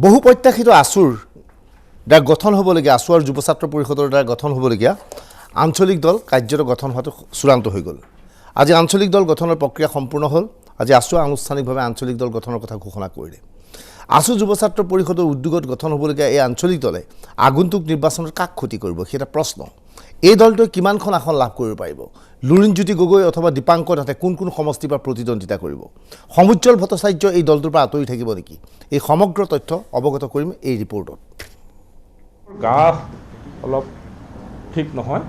বহু প্ৰত্যাশিত আছুৰ দ্বাৰা গঠন হ'বলগীয়া আছু আৰু যুৱ ছাত্ৰ পৰিষদৰ দ্বাৰা গঠন হ'বলগীয়া আঞ্চলিক দল কাৰ্যত গঠন হোৱাটো চূড়ান্ত হৈ গ'ল। আজি আঞ্চলিক দল গঠনৰ প্ৰক্ৰিয়া সম্পূৰ্ণ হ'ল। আজি আছু আনুষ্ঠানিকভাৱে আঞ্চলিক দল গঠনৰ কথা ঘোষণা কৰিলে। আছু যুৱ ছাত্ৰ পৰিষদৰ উদ্যোগত গঠন হ'বলগীয়া এই আঞ্চলিক দলে আগন্তুক নিৰ্বাচনত কাক ক্ষতি কৰিব সেইটা প্ৰশ্ন। এই দলটোৱে কিমানখন আসন লাভ কৰিব পাৰিব? লুৰিণজ্যোতি গগৈ অথবা দীপাংকৰ নাথে কোন সমষ্টিৰ পৰা প্ৰতিদ্বন্দ্বিতা কৰিব? সমুজ্জ্বল ভট্টাচাৰ্য এই দলটোৰ পৰা আঁতৰি থাকিব নেকি? এই সমগ্ৰ তথ্য অৱগত কৰিম এই ৰিপৰ্টত। গা অলপ ঠিক নহয়,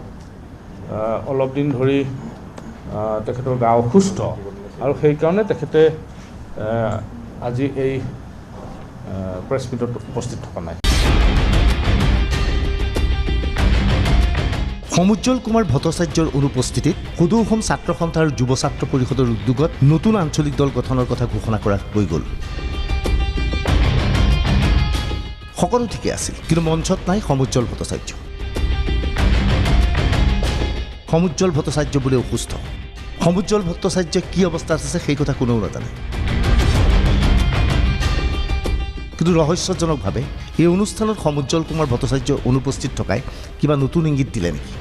অলপ দিন ধৰি তেখেতৰ গা অসুস্থ আৰু সেইকাৰণে তেখেতে আজি এই প্ৰেছ মিটত উপস্থিত থকা নাই। সমুজ্জ্বল কুমাৰ ভট্টাচাৰ্যৰ অনুপস্থিতিত সদৌ অসম ছাত্ৰ সন্থা আৰু যুৱ ছাত্ৰ পৰিষদৰ উদ্যোগত নতুন আঞ্চলিক দল গঠনৰ কথা ঘোষণা কৰা হৈ গ'ল। সকলো ঠিকে আছিল, কিন্তু মঞ্চত নাই সমুজ্জ্বল ভট্টাচাৰ্য। সমুজ্জ্বল ভট্টাচাৰ্য বোলে অসুস্থ। সমুজ্জ্বল ভট্টাচাৰ্য কি অৱস্থাত আছে সেই কথা কোনেও নাজানে। কিন্তু ৰহস্যজনকভাৱে এই অনুষ্ঠানত সমুজ্জ্বল কুমাৰ ভট্টাচাৰ্য অনুপস্থিত থকাই কিবা নতুন ইংগিত দিলে নেকি?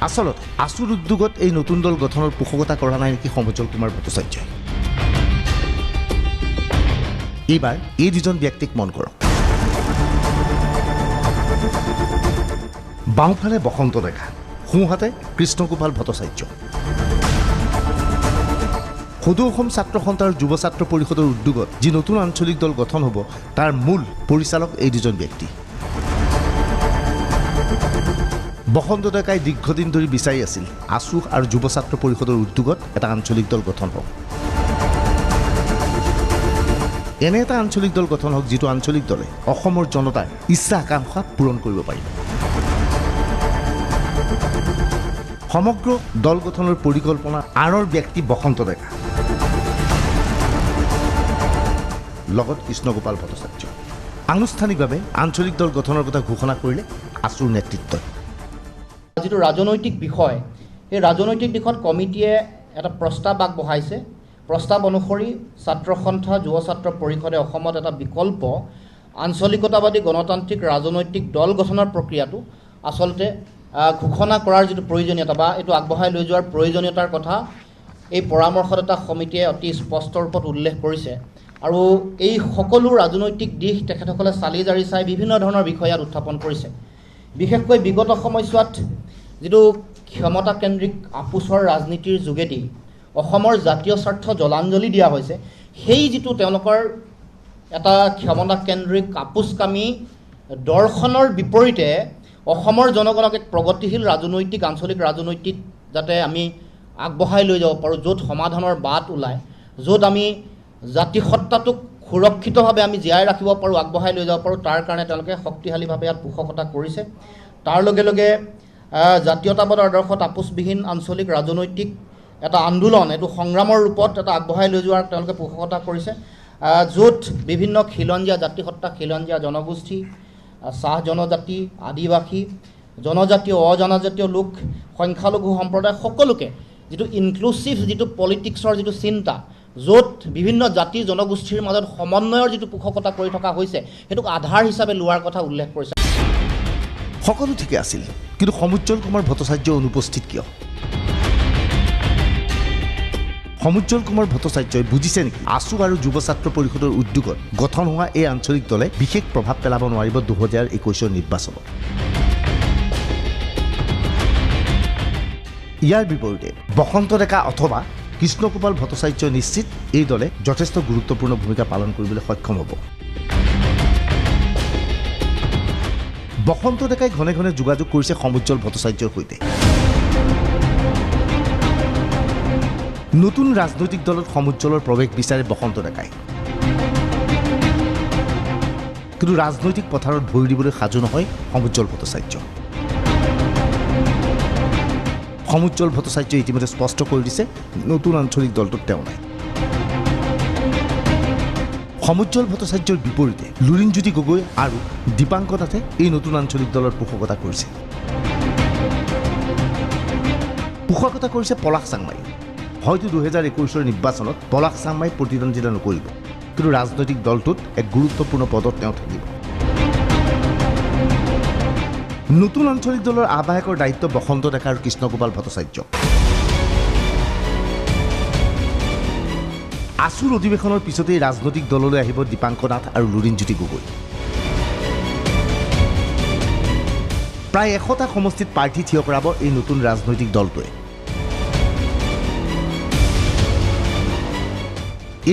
আচলতে আছুৰ উদ্যোগত এই নতুন দল গঠনৰ পোষকতা কৰা নাই নেকি সমুজ্জ্বল কুমাৰ ভট্টাচাৰ্যই? এইবাৰ এই দুজন ব্যক্তিক মন কৰক। বাওঁফালে বসন্ত ডেকা, সোঁহাতে কৃষ্ণগোপাল ভট্টাচাৰ্য। সদৌ অসম ছাত্ৰ সন্থা আৰু যুৱ ছাত্ৰ পৰিষদৰ উদ্যোগত যি নতুন আঞ্চলিক দল গঠন হ'ব তাৰ মূল পৰিচালক এই দুজন ব্যক্তি। বসন্ত ডেকাই দীৰ্ঘদিন ধৰি বিচাৰি আছিল আছু আৰু যুৱ ছাত্ৰ পৰিষদৰ উদ্যোগত এটা আঞ্চলিক দল গঠন হওক। এনে এটা আঞ্চলিক দল গঠন হওক যিটো আঞ্চলিক দলে অসমৰ জনতাৰ ইচ্ছা আকাংক্ষা পূৰণ কৰিব পাৰিব। সমগ্ৰ দল গঠনৰ পৰিকল্পনা আঁৰৰ ব্যক্তি বসন্ত ডেকা, লগত কৃষ্ণগোপাল ভট্টাচাৰ্য। আনুষ্ঠানিকভাৱে আঞ্চলিক দল গঠনৰ কথা ঘোষণা কৰিলে আছুৰ নেতৃত্বই। যিটো ৰাজনৈতিক বিষয়, সেই ৰাজনৈতিক দিশত কমিটিয়ে এটা প্ৰস্তাৱ আগবঢ়াইছে। প্ৰস্তাৱ অনুসৰি ছাত্ৰ সন্থা যুৱ ছাত্ৰ পৰিষদে অসমত এটা বিকল্প আঞ্চলিকতাবাদী গণতান্ত্ৰিক ৰাজনৈতিক দল গঠনৰ প্ৰক্ৰিয়াটো আচলতে ঘোষণা কৰাৰ যিটো প্ৰয়োজনীয়তা বা এইটো আগবঢ়াই লৈ যোৱাৰ প্ৰয়োজনীয়তাৰ কথা এই পৰামৰ্শত এটা সমিতিয়ে অতি স্পষ্ট ৰূপত উল্লেখ কৰিছে। আৰু এই সকলো ৰাজনৈতিক দিশ তেখেতসকলে চালি জাৰি চাই বিভিন্ন ধৰণৰ বিষয় ইয়াত উত্থাপন কৰিছে। বিশেষকৈ বিগত সময়ছোৱাত যিটো ক্ষমতাকেন্দ্ৰিক আপোচৰ ৰাজনীতিৰ যোগেদি অসমৰ জাতীয় স্বাৰ্থ জলাঞ্জলি দিয়া হৈছে, সেই যিটো তেওঁলোকৰ এটা ক্ষমতাকেন্দ্ৰিক আপোচকামী দৰ্শনৰ বিপৰীতে অসমৰ জনগণক এক প্ৰগতিশীল ৰাজনৈতিক আঞ্চলিক ৰাজনৈতিক যাতে আমি আগবঢ়াই লৈ যাব পাৰোঁ, য'ত সমাধানৰ বাট ওলায়, য'ত আমি জাতিসত্তাটোক সুৰক্ষিতভাৱে আমি জীয়াই ৰাখিব পাৰোঁ, আগবঢ়াই লৈ যাব পাৰোঁ, তাৰ কাৰণে তেওঁলোকে শক্তিশালীভাৱে ইয়াত পোষকতা কৰিছে। তাৰ লগে লগে জাতীয়তাবাদৰ আদৰ্শত আপোচবিহীন আঞ্চলিক ৰাজনৈতিক এটা আন্দোলন, এইটো সংগ্ৰামৰ ৰূপত এটা আগবঢ়াই লৈ যোৱাৰ তেওঁলোকে পোষকতা কৰিছে, য'ত বিভিন্ন খিলঞ্জীয়া জাতিসত্তা, খিলঞ্জীয়া জনগোষ্ঠী, চাহ জনজাতি, আদিবাসী, জনজাতীয় অজনজাতীয় লোক, সংখ্যালঘু সম্প্ৰদায় সকলোকে যিটো ইনক্লুচিভ যিটো পলিটিক্সৰ যিটো চিন্তা, য'ত বিভিন্ন জাতি জনগোষ্ঠীৰ মাজত সমন্বয়ৰ যিটো পোষকতা কৰি থকা হৈছে, সেইটোক আধাৰ হিচাপে লোৱাৰ কথা উল্লেখ কৰিছে। সকলো ঠিকে আছিল, কিন্তু সমুজ্জ্বল কুমাৰ ভট্টাচাৰ্য অনুপস্থিত কিয়? সমুজ্জ্বল কুমাৰ ভট্টাচাৰ্যই বুজিছে নেকি আছু আৰু যুৱ ছাত্ৰ পৰিষদৰ উদ্যোগত গঠন হোৱা এই আঞ্চলিক দলে বিশেষ প্ৰভাৱ পেলাব নোৱাৰিব 2021 নিৰ্বাচনত। ইয়াৰ বিপৰীতে বসন্ত ডেকা অথবা কৃষ্ণগোপাল ভট্টাচাৰ্য নিশ্চিত এই দলে যথেষ্ট গুৰুত্বপূৰ্ণ ভূমিকা পালন কৰিবলৈ সক্ষম হ'ব। বসন্ত ডেকাই ঘনে ঘনে যোগাযোগ কৰিছে সমুজ্জ্বল ভট্টাচাৰ্যৰ সৈতে। নতুন ৰাজনৈতিক দলত সমুজ্জ্বলৰ প্ৰৱেশ বিচাৰে বসন্ত ডেকাই, কিন্তু ৰাজনৈতিক পথাৰত ভৰি দিবলৈ সাজু নহয় সমুজ্জ্বল ভট্টাচাৰ্য। সমুজ্জ্বল ভট্টাচাৰ্যই ইতিমধ্যে স্পষ্ট কৰি দিছে নতুন আঞ্চলিক দলটোত তেওঁ নাই। সমুজ্জ্বল ভট্টাচাৰ্যৰ বিপৰীতে লুৰিণজ্যোতি গগৈ আৰু দীপাংকৰ নাথে এই নতুন আঞ্চলিক দলৰ পোষকতা কৰিছে। পোষকতা কৰিছে পলাশ চাংমাই। হয়তো 2021 নিৰ্বাচনত পলাশ চাংমাই প্ৰতিদ্বন্দ্বিতা নকৰিব, কিন্তু ৰাজনৈতিক দলটোত এক গুৰুত্বপূৰ্ণ পদত তেওঁ থাকিব। নতুন আঞ্চলিক দলৰ আহ্বায়কৰ দায়িত্ব বসন্ত ডেকা আৰু কৃষ্ণগোপাল ভট্টাচাৰ্য। আসুৰ অধিৱেশনৰ পিছতেই ৰাজনৈতিক দললৈ আহিব দীপাংকৰ নাথ আৰু লুৰিণজ্যোতি গগৈ। প্ৰায় 100টা সমষ্টিত প্ৰাৰ্থী থিয় কৰাব এই নতুন ৰাজনৈতিক দলটোৱে।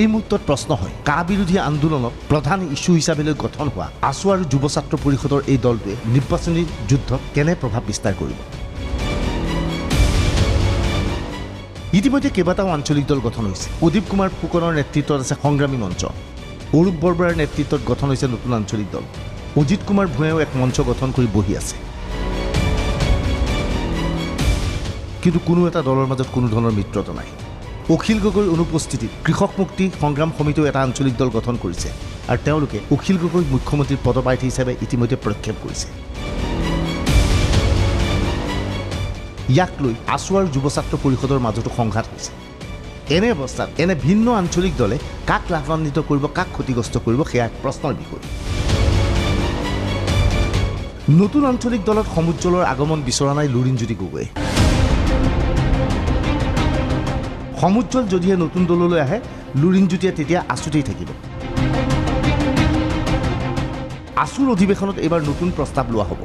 এই মুহূৰ্তত প্ৰশ্ন হয়, কা বিৰোধী আন্দোলনক প্ৰধান ইস্যু হিচাপে লৈ গঠন হোৱা আছু আৰু যুৱ ছাত্ৰ পৰিষদৰ এই দলটোৱে নিৰ্বাচনী যুদ্ধত কেনে প্ৰভাৱ বিস্তাৰ কৰিব। ইতিমধ্যে কেইবাটাও আঞ্চলিক দল গঠন হৈছে। প্ৰদীপ কুমাৰ ফুকনৰ নেতৃত্বত আছে সংগ্ৰামী মঞ্চ, অৰূপ বৰবৰাৰ নেতৃত্বত গঠন হৈছে নতুন আঞ্চলিক দল, অজিত কুমাৰ ভূঞাও এক মঞ্চ গঠন কৰি বহি আছে। কিন্তু কোনো এটা দলৰ মাজত কোনো ধৰণৰ মিত্ৰতা নাই। অখিল গগৈৰ অনুপস্থিতিত কৃষক মুক্তি সংগ্ৰাম সমিতিও এটা আঞ্চলিক দল গঠন কৰিছে আৰু তেওঁলোকে অখিল গগৈক মুখ্যমন্ত্ৰীৰ পদপ্ৰাৰ্থী হিচাপে ইতিমধ্যে প্ৰক্ষেপ কৰিছে। ইয়াক লৈ আছু আৰু যুৱ ছাত্ৰ পৰিষদৰ মাজতো সংঘাত হৈছে। এনে অৱস্থাত এনে ভিন্ন আঞ্চলিক দলে কাক লাভান্বিত কৰিব, কাক ক্ষতিগ্ৰস্ত কৰিব, সেয়া এক প্ৰশ্নৰ বিষয়। নতুন আঞ্চলিক দলত সমুজ্জ্বলৰ আগমন বিচৰা নাই লুৰিণজ্যোতি গগৈয়ে। সমুজ্জ্বল যদিহে নতুন দললৈ আহে, লুৰিণজ্যোতিয়ে তেতিয়া আছুতেই থাকিব। আছুৰ অধিৱেশনত এইবাৰ নতুন প্ৰস্তাৱ লোৱা হ'ব।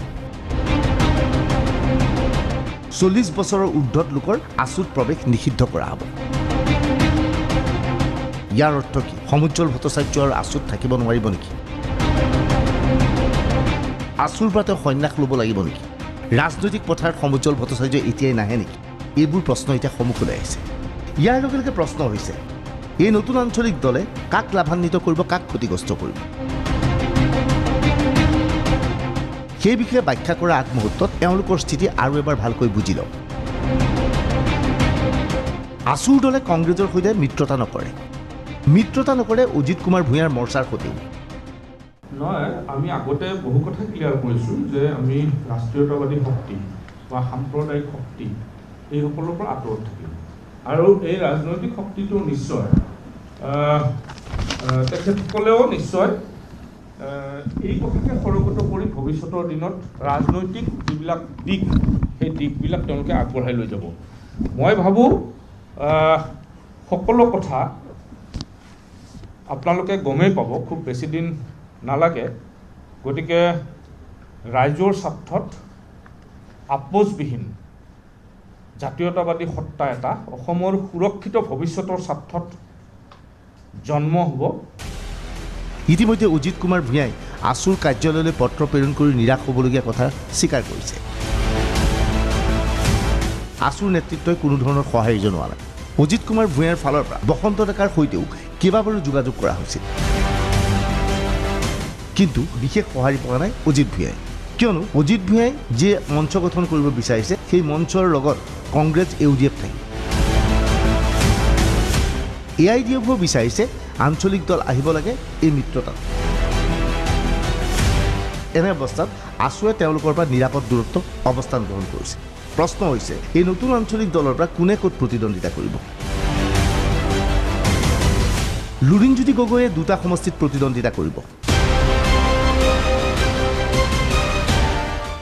40 বছৰৰ ঊৰ্ধত লোকৰ আছুত প্ৰৱেশ নিষিদ্ধ কৰা হ'ব। ইয়াৰ অৰ্থ কি? সমুজ্জ্বল ভট্টাচাৰ্য আৰু আছুত থাকিব নোৱাৰিব নেকি? আছুৰ পৰা তেওঁ সন্যাস ল'ব লাগিব নেকি? ৰাজনৈতিক পথাৰত সমুজ্জ্বল ভট্টাচাৰ্য এতিয়াই নাহে নেকি? এইবোৰ প্ৰশ্ন এতিয়া সন্মুখলৈ আহিছে। ইয়াৰ লগে লগে প্ৰশ্ন হৈছে, এই নতুন আঞ্চলিক দলে কাক লাভান্বিত কৰিব, কাক ক্ষতিগ্ৰস্ত কৰিব? সেই বিষয়ে ব্যাখ্যা কৰাৰ আগমুহূৰ্তত এওঁলোকৰ স্থিতি আৰু এবাৰ ভালকৈ বুজি লওক। আছুৰ দলে কংগ্ৰেছৰ সৈতে মিত্ৰতা নকৰে অজিত কুমাৰ ভূঞাৰ মৰ্চাৰ সৈতেও। নহয়, আমি আগতে বহু কথা ক্লিয়াৰ কৰিছোঁ যে আমি ৰাষ্ট্ৰীয়তাবাদী শক্তি বা সাম্প্ৰদায়িক শক্তি এইসকলৰ পৰা আঁতৰত থাকিম আৰু এই ৰাজনৈতিক শক্তিটো নিশ্চয় তেখেতসকলেও নিশ্চয় এই কথাকে সৰগত কৰি ভৱিষ্যতৰ দিনত ৰাজনৈতিক যিবিলাক দিশ, সেই দিশবিলাক তেওঁলোকে আগবঢ়াই লৈ যাব। মই ভাবোঁ সকলো কথা আপোনালোকে গমেই পাব, খুব বেছি দিন নালাগে। গতিকে ৰাইজৰ স্বাৰ্থত আপোচবিহীন জাতীয়তাবাদী সত্তা এটা অসমৰ সুৰক্ষিত ভৱিষ্যতৰ স্বাৰ্থত জন্ম হ'ব। ইতিমধ্যে অজিত কুমাৰ ভূঞাই আছুৰ কাৰ্যালয়লৈ পত্ৰ প্ৰেৰণ কৰি নিৰাশ হ'বলগীয়া কথা স্বীকাৰ কৰিছে। আছুৰ নেতৃত্বই কোনো ধৰণৰ সঁহাৰি জনোৱা নাই। অজিত কুমাৰ ভূঞাৰ ফালৰ পৰা বসন্ত ডেকাৰ সৈতেও কেইবাবাৰো যোগাযোগ কৰা হৈছিল, কিন্তু বিশেষ সঁহাৰি পোৱা নাই অজিত ভূঞাই। কিয়নো অজিত ভূঞাই যি মঞ্চ গঠন কৰিব বিচাৰিছে, সেই মঞ্চৰ লগত কংগ্ৰেছ UDF থাকিব। AIDFও বিচাৰিছে আঞ্চলিক দল আহিব লাগে এই মিত্ৰতাত। এনে অৱস্থাত আছুৱে তেওঁলোকৰ পৰা নিৰাপদ দূৰত্ব অৱস্থান গ্ৰহণ কৰিছে। প্ৰশ্ন হৈছে, এই নতুন আঞ্চলিক দলৰ পৰা কোনে ক'ত প্ৰতিদ্বন্দ্বিতা কৰিব? লুৰিণজ্যোতি গগৈয়ে 2টা সমষ্টিত প্ৰতিদ্বন্দ্বিতা কৰিব,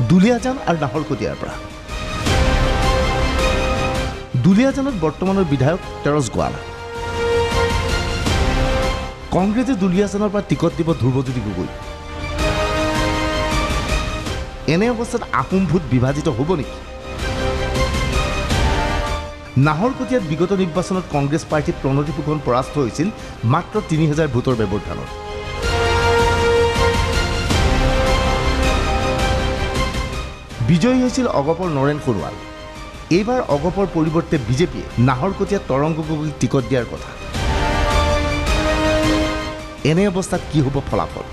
দুলীয়াজান আৰু নাহৰকটীয়াৰ পৰা। দুলীয়াজানত বৰ্তমানৰ বিধায়ক তেৰছ গোৱালা। কংগ্ৰেছে দুলীয়াজানৰ পৰা টিকট দিব ধ্ৰুৱজ্যোতি গগৈ। এনে অৱস্থাত আহোম ভোট বিভাজিত হ'ব নেকি? নাহৰকটীয়াত বিগত নিৰ্বাচনত কংগ্ৰেছ প্ৰাৰ্থী প্ৰণতি ফুকন পৰাস্ত হৈছিল মাত্ৰ 3000 ভোটৰ ব্যৱধানত। বিজয়ী হৈছিল অগপৰ নৰেন সোণোৱাল। এইবাৰ অগপৰ পৰিৱৰ্তে বিজেপিয়ে নাহৰকটীয়াত তৰংগ গগৈক টিকট দিয়াৰ কথা। এনে অৱস্থাত কি হ'ব ফলাফল?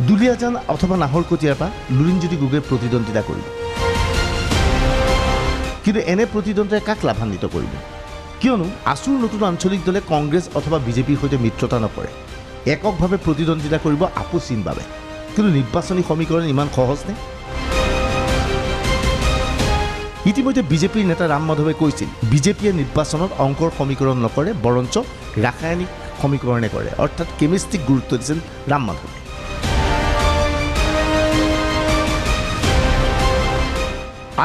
দুলীয়াজান অথবা নাহৰকটীয়াৰ পৰা লুৰিণজ্যোতি গগৈয়ে প্ৰতিদ্বন্দ্বিতা কৰিব। কিন্তু এনে প্ৰতিদ্বন্দ্বিতাই কাক লাভান্বিত কৰিব? কিয়নো আছুৰ নতুন আঞ্চলিক দলে কংগ্ৰেছ অথবা বিজেপিৰ সৈতে মিত্ৰতা নকৰে, এককভাৱে প্ৰতিদ্বন্দ্বিতা কৰিব আপোচহীনভাৱে। কিন্তু নিৰ্বাচনী সমীকৰণ ইমান সহজ নে? ইতিমধ্যে বিজেপিৰ নেতা ৰাম মাধৱে কৈছিল, বিজেপিয়ে নিৰ্বাচনত অংকৰ সমীকৰণ নকৰে, বৰঞ্চ ৰাসায়নিক সমীকৰণে কৰে, অৰ্থাৎ কেমিষ্ট্ৰিক গুৰুত্ব দিছিল ৰাম মাধৱে।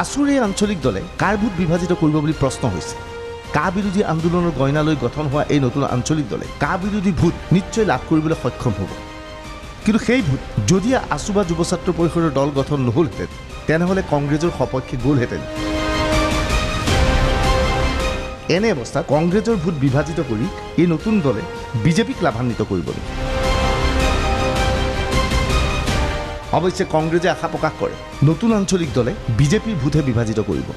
আছুৰ এই আঞ্চলিক দলে কাৰ ভোট বিভাজিত কৰিব বুলি প্ৰশ্ন হৈছে। কা বিৰোধী আন্দোলনৰ গইনা লৈ গঠন হোৱা এই নতুন আঞ্চলিক দলে কা বিৰোধী ভোট নিশ্চয় লাভ কৰিবলৈ সক্ষম হ'ব। কিন্তু সেই ভোট যদি আছু বা যুৱ ছাত্ৰ পৰিষদৰ দল গঠন নহ'লহেঁতেন তেনেহ'লে কংগ্ৰেছৰ সপক্ষে গ'লহেঁতেন। এনে অৱস্থাত কংগ্ৰেছৰ ভোট বিভাজিত কৰি এই নতুন দলে বিজেপিক লাভান্বিত কৰিব নেকি? অৱশ্যে কংগ্ৰেছে আশা প্ৰকাশ কৰে নতুন আঞ্চলিক দলে বিজেপিৰ ভোটহে বিভাজিত কৰিব,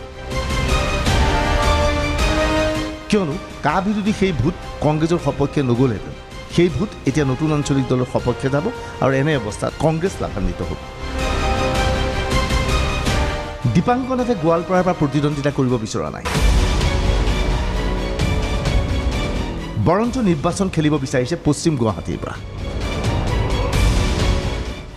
কিয়নো কা বিৰোধী সেই ভোট কংগ্ৰেছৰ সপক্ষে নগ'লহেঁতেন। সেই ভোট এতিয়া নতুন আঞ্চলিক দলৰ সপক্ষে যাব আৰু এনে অৱস্থাত কংগ্ৰেছ লাভান্বিত হ'ব। দীপাংকৰ নাথে গোৱালপাৰাৰ পৰা প্ৰতিদ্বন্দ্বিতা কৰিব বিচৰা নাই, বৰঞ্চ নিৰ্বাচন খেলিব বিচাৰিছে পশ্চিম গুৱাহাটীৰ পৰা।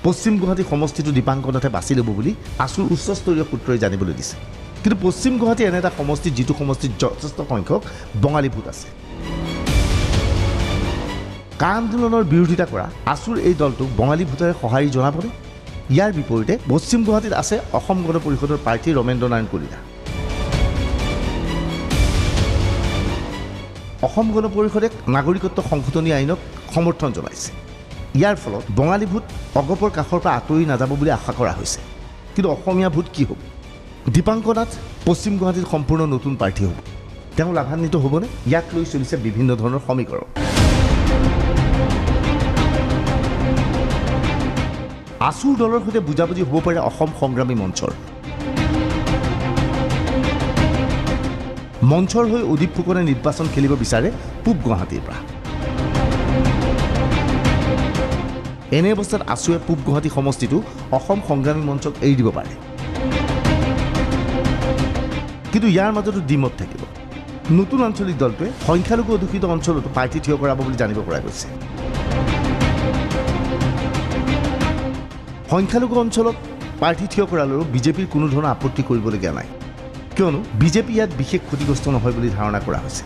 পশ্চিম গুৱাহাটী সমষ্টিটো দীপাংকৰ নাথে বাছি ল'ব বুলি আছুৰ উচ্চস্তৰীয় সূত্ৰই জানিবলৈ দিছে। কিন্তু পশ্চিম গুৱাহাটী এনে এটা সমষ্টি যিটো সমষ্টিত যথেষ্ট সংখ্যক বঙালী ভোট আছে। কা আন্দোলনৰ বিৰোধিতা কৰা আছুৰ এই দলটোক বঙালী ভোটেৰে সঁহাৰি জনাবনে? ইয়াৰ বিপৰীতে পশ্চিম গুৱাহাটীত আছে অসম গণ পৰিষদৰ প্ৰাৰ্থী ৰমেন্দ্ৰ নাৰায়ণ কলিতা। অসম গণ পৰিষদে নাগৰিকত্ব সংশোধনী আইনক সমৰ্থন জনাইছে। ইয়াৰ ফলত বঙালী ভোট অগপৰ কাষৰ পৰা আঁতৰি নাযাব বুলি আশা কৰা হৈছে। কিন্তু অসমীয়া ভোট কি হ'ব? দীপাংকৰ নাথ পশ্চিম গুৱাহাটীত সম্পূৰ্ণ নতুন প্ৰাৰ্থী হ'ব। তেওঁ লাভান্বিত হ'বনে? ইয়াক লৈ চলিছে বিভিন্ন ধৰণৰ সমীকৰণ। আছুৰ দলৰ সৈতে বুজাবুজি হ'ব পাৰে অসম সংগ্ৰামী মঞ্চৰ হৈ উদীপ ফুকনে নিৰ্বাচন খেলিব বিচাৰে পূব গুৱাহাটীৰ পৰা। এনে অৱস্থাত আছুৱে পূব গুৱাহাটী সমষ্টিটো অসম সংগ্ৰামী মঞ্চক এৰি দিব পাৰে। কিন্তু ইয়াৰ মাজতো দ্বিমত থাকিব। নতুন আঞ্চলিক দলটোৱে সংখ্যালঘু অধ্যুষিত অঞ্চলতো প্ৰাৰ্থী থিয় কৰাব বুলি জানিব পৰা গৈছে। সংখ্যালঘু অঞ্চলত প্ৰাৰ্থী থিয় কৰালৈও বিজেপিৰ কোনো ধৰণৰ আপত্তি কৰিবলগীয়া নাই, কিয়নো বিজেপি ইয়াত বিশেষ ক্ষতিগ্ৰস্ত নহয় বুলি ধাৰণা কৰা হৈছে।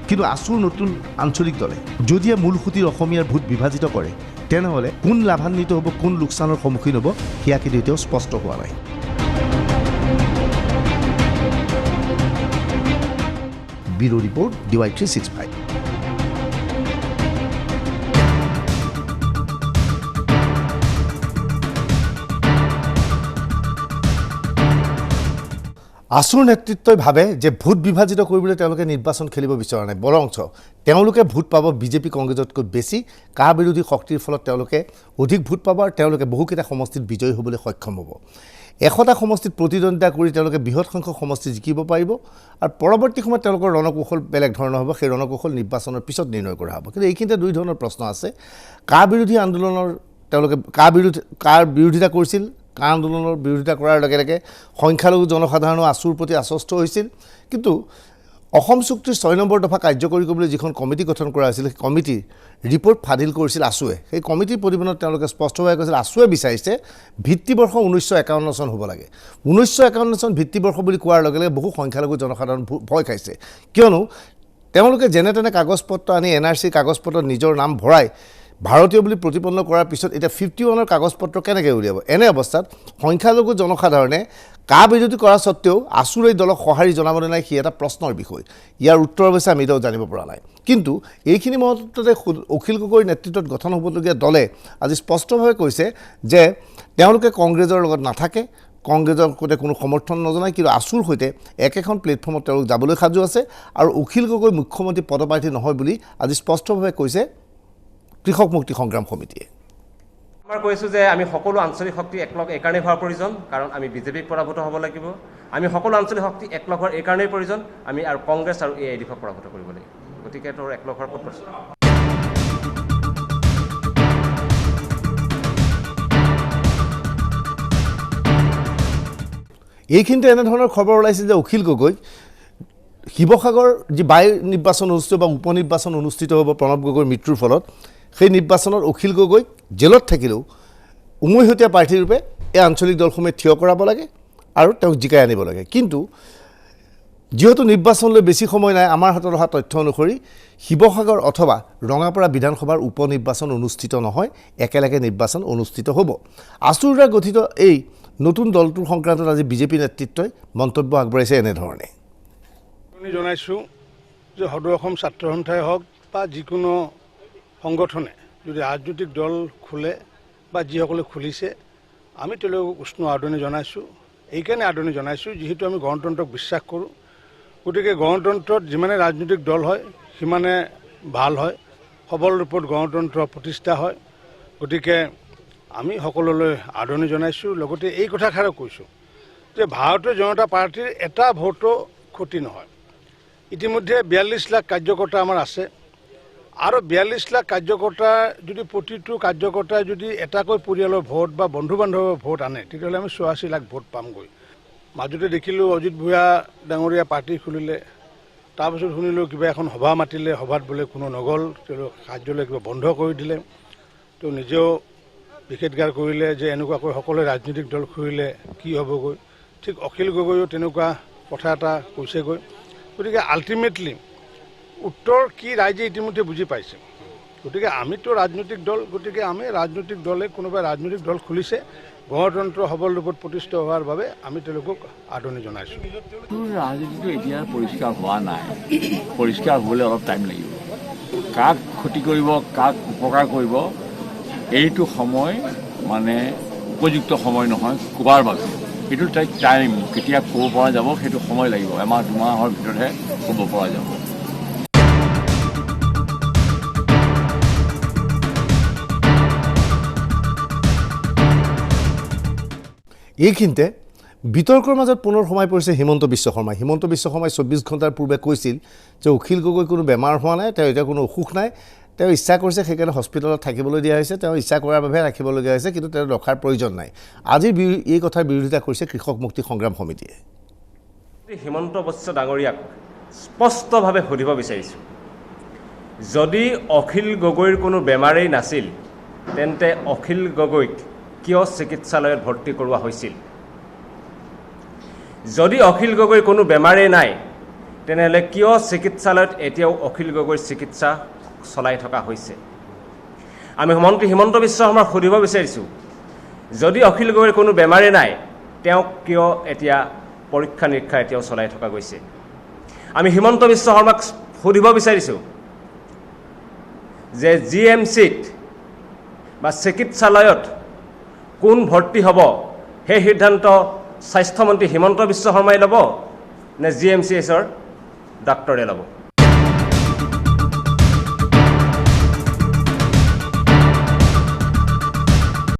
কিন্তু আছুৰ নতুন আঞ্চলিক দলে যদিহে মূল সুঁতিৰ অসমীয়াৰ ভোট বিভাজিত কৰে তেনেহ'লে কোন লাভান্বিত হ'ব, কোন লোকচানৰ সন্মুখীন হ'ব সেয়া কিন্তু এতিয়াও স্পষ্ট হোৱা নাই। Bureau' report DY365। আছুৰ নেতৃত্বই ভাবে যে ভোট বিভাজিত কৰিবলৈ তেওঁলোকে নিৰ্বাচন খেলিব বিচৰা নাই, বৰঞ্চ তেওঁলোকে ভোট পাব বিজেপি কংগ্ৰেছতকৈ বেছি। কা বিৰোধী শক্তিৰ ফলত তেওঁলোকে অধিক ভোট পাব আৰু তেওঁলোকে বহুকেইটা সমষ্টিত বিজয়ী হ'বলৈ সক্ষম হ'ব। 100টা সমষ্টিত প্ৰতিদ্বন্দ্বিতা কৰি তেওঁলোকে বৃহৎ সংখ্যক সমষ্টি জিকিব পাৰিব আৰু পৰৱৰ্তী সময়ত তেওঁলোকৰ ৰণকৌশল বেলেগ ধৰণৰ হ'ব। সেই ৰণকৌশল নিৰ্বাচনৰ পিছত নিৰ্ণয় কৰা হ'ব। কিন্তু এইখিনিতে দুই ধৰণৰ প্ৰশ্ন আছে। কা বিৰোধী আন্দোলনৰ তেওঁলোকে কাৰ বিৰোধিতা কৰিছিল, কা আন্দোলনৰ বিৰোধিতা কৰাৰ লগে লগে সংখ্যালঘু জনসাধাৰণৰ আছুৰ প্ৰতি আশ্বস্ত হৈছিল। কিন্তু অসম চুক্তিৰ 6 নম্বৰ দফা কাৰ্যকৰী কৰিবলৈ যিখন কমিটি গঠন কৰা হৈছিল সেই কমিটিৰ ৰিপৰ্ট ফাদিল কৰিছিল আছুৱে। সেই কমিটিৰ প্ৰতিবেদনত তেওঁলোকে স্পষ্টভাৱে কৈছিল আছুৱে বিচাৰিছে ভিত্তিবৰ্ষ 1951 চন হ'ব লাগে। 1951 চন ভিত্তিবৰ্ষ বুলি কোৱাৰ লগে লগে বহু সংখ্যালঘু জনসাধাৰণ ভয় খাইছে, কিয়নো তেওঁলোকে যেনে তেনে কাগজ পত্ৰ আনি NRC কাগজ পত্ৰত নিজৰ নাম ভৰাই ভাৰতীয় বুলি প্ৰতিপন্ন কৰাৰ পিছত এতিয়া 51ৰ কাগজ পত্ৰ কেনেকৈ উলিয়াব? এনে অৱস্থাত সংখ্যালঘু জনসাধাৰণে কা বিৰোধী কৰা স্বত্তেও আছুৰ এই দলক সঁহাৰি জনাবলৈ নাই, সি এটা প্ৰশ্নৰ বিষয়। ইয়াৰ উত্তৰ অৱশ্যে আমি এতিয়াও জানিব পৰা নাই। কিন্তু এইখিনি মুহূৰ্ততে অখিল গগৈৰ নেতৃত্বত গঠন হ'বলগীয়া দলে আজি স্পষ্টভাৱে কৈছে যে তেওঁলোকে কংগ্ৰেছৰ লগত নাথাকে, কংগ্ৰেছৰ সৈতে কোনো সমৰ্থন নজনায়, কিন্তু আছুৰ সৈতে একেখন প্লেটফৰ্মত তেওঁলোক যাবলৈ সাজু আছে আৰু অখিল গগৈ মুখ্যমন্ত্ৰী পদপ্ৰাৰ্থী নহয় বুলি আজি স্পষ্টভাৱে কৈছে কৃষক মুক্তি সংগ্ৰাম সমিতিয়ে। আমাৰ কৈছোঁ যে আমি সকলো আঞ্চলিক শক্তি একলগ এইকাৰণেই হোৱাৰ প্ৰয়োজন, কাৰণ আমি বিজেপিক পৰাভূত হ'ব লাগিব। আমি সকলো আঞ্চলিক শক্তি একলগ হোৱাৰ এইকাৰণেই প্ৰয়োজন, আমি আৰু কংগ্ৰেছ আৰু AIDFক পৰাভূত কৰিব লাগিব। গতিকে তোৰ একলগ হোৱাৰ ক'ত প্ৰশ্ন। এইখিনিতে এনেধৰণৰ খবৰ ওলাইছে যে অখিল গগৈ শিৱসাগৰ যি বাই নিৰ্বাচন অনুষ্ঠিত বা উপ নিৰ্বাচন অনুষ্ঠিত হ'ব প্ৰণৱ গগৈৰ মৃত্যুৰ ফলত, সেই নিৰ্বাচনত অখিল গগৈক জেলত থাকিলেও উমৈহতীয়া প্ৰাৰ্থীৰূপে এই আঞ্চলিক দলসমূহে থিয় কৰাব লাগে আৰু তেওঁক জিকাই আনিব লাগে। কিন্তু যেহেতু নিৰ্বাচনলৈ বেছি সময় নাই, আমাৰ হাতত অহা তথ্য অনুসৰি শিৱসাগৰ অথবা ৰঙাপাৰা বিধানসভাৰ উপ নিৰ্বাচন অনুষ্ঠিত নহয়, একেলগে নিৰ্বাচন অনুষ্ঠিত হ'ব। আছুৰ দ্বাৰা গঠিত এই নতুন দলটোৰ সংক্ৰান্তত আজি বিজেপি নেতৃত্বই মন্তব্য আগবঢ়াইছে এনেধৰণে। জনাইছোঁ যে সদৌ অসম ছাত্ৰ সন্থাই হওক বা যিকোনো সংগঠনে যদি ৰাজনৈতিক দল খোলে বা যিসকলে খুলিছে, আমি তেওঁলোকক উষ্ণ আদৰণি জনাইছোঁ। এইকাৰণে আদৰণি জনাইছোঁ যিহেতু আমি গণতন্ত্ৰক বিশ্বাস কৰোঁ। গতিকে গণতন্ত্ৰত যিমানে ৰাজনৈতিক দল হয় সিমানে ভাল হয়, সবল ৰূপত গণতন্ত্ৰ প্ৰতিষ্ঠা হয়। গতিকে আমি সকলোলৈ আদৰণি জনাইছোঁ। লগতে এই কথাষাৰো কৈছোঁ যে ভাৰতীয় জনতা পাৰ্টীৰ এটা ভোটো ক্ষতি নহয়। ইতিমধ্যে 42 লাখ কাৰ্যকৰ্তা আমাৰ আছে আৰু 42 লাখ কাৰ্যকৰ্তা যদি প্ৰতিটো কাৰ্যকৰ্তাই যদি এটাকৈ পৰিয়ালৰ ভোট বা বন্ধু বান্ধৱৰ ভোট আনে, তেতিয়াহ'লে আমি 84 লাখ ভোট পামগৈ। মাজতে দেখিলোঁ অজিত ভূঞা ডাঙৰীয়া পাৰ্টি খুলিলে, তাৰপিছত শুনিলোঁ কিবা এখন সভা মাতিলে, সভাত বোলে কোনো নগ'ল, তেওঁলোক কাৰ্যালয় কিবা বন্ধ কৰি দিলে। তো নিজেও বিশেষজ্ঞাৰ কৰিলে যে এনেকুৱাকৈ সকলোৱে ৰাজনৈতিক দল খুলিলে কি হ'বগৈ। ঠিক অখিল গগৈও তেনেকুৱা কথা এটা কৈছেগৈ। গতিকে আল্টিমেটলি উত্তৰ কি ৰাইজে ইতিমধ্যে বুজি পাইছে। গতিকে আমিতো ৰাজনৈতিক দল, গতিকে আমি ৰাজনৈতিক দলে কোনোবাই ৰাজনৈতিক দল খুলিছে, গণতন্ত্ৰ সবল ৰূপত প্ৰতিষ্ঠা হোৱাৰ বাবে আমি তেওঁলোকক আদৰণি জনাইছোঁ। ৰাজনীতিটো এতিয়া পৰিষ্কাৰ হোৱা নাই, পৰিষ্কাৰ হ'বলৈ অলপ টাইম লাগিব। কাক ক্ষতি কৰিব, কাক উপকাৰ কৰিব, এইটো সময় মানে উপযুক্ত সময় নহয় ক'বৰ বাবে। সেইটো টাইম কেতিয়া ক'ব পৰা যাব সেইটো সময় লাগিব, এমাহ দুমাহৰ ভিতৰতহে ক'ব পৰা যাব। এইখিনিতে বিতৰ্কৰ মাজত পুনৰ সোমাই পৰিছে হিমন্ত বিশ্ব শৰ্মা। হিমন্ত বিশ্ব শৰ্মাই 24 ঘণ্টাৰ পূৰ্বে কৈছিল যে অখিল গগৈ কোনো বেমাৰ হোৱা নাই, তেওঁ এতিয়া কোনো অসুখ নাই, তেওঁ ইচ্ছা কৰিছে সেইকাৰণে হস্পিটেলত থাকিবলৈ দিয়া হৈছে, তেওঁ ইচ্ছা কৰাৰ বাবে ৰাখিবলগীয়া হৈছে, কিন্তু তেওঁ ৰখাৰ প্ৰয়োজন নাই। আজি এই কথাৰ বিৰোধিতা কৰিছে কৃষক মুক্তি সংগ্ৰাম সমিতিয়ে। হিমন্ত বিশ্ব ডাঙৰীয়াক স্পষ্টভাৱে সুধিব বিচাৰিছোঁ, যদি অখিল গগৈৰ কোনো বেমাৰেই নাছিল তেন্তে অখিল গগৈক কিয় চিকিৎসালয়ত ভৰ্তি কৰোৱা হৈছিল? যদি অখিল গগৈৰ কোনো বেমাৰেই নাই তেনেহ'লে কিয় চিকিৎসালয়ত এতিয়াও অখিল গগৈৰ চিকিৎসা চলাই থকা হৈছে? আমি মন্ত্ৰী হিমন্ত বিশ্ব শৰ্মাক সুধিব বিচাৰিছোঁ, যদি অখিল গগৈৰ কোনো বেমাৰেই নাই তেওঁক কিয় এতিয়া পৰীক্ষা নিৰীক্ষা এতিয়াও চলাই থকা গৈছে? আমি হিমন্ত বিশ্ব শৰ্মাক সুধিব বিচাৰিছোঁ যে GMCত বা চিকিৎসালয়ত কোন ভৰ্তি হ'ব সেই সিদ্ধান্ত স্বাস্থ্যমন্ত্ৰী হিমন্ত বিশ্ব শৰ্মাই ল'ব নে GMCHৰ ডাক্তৰে ল'ব?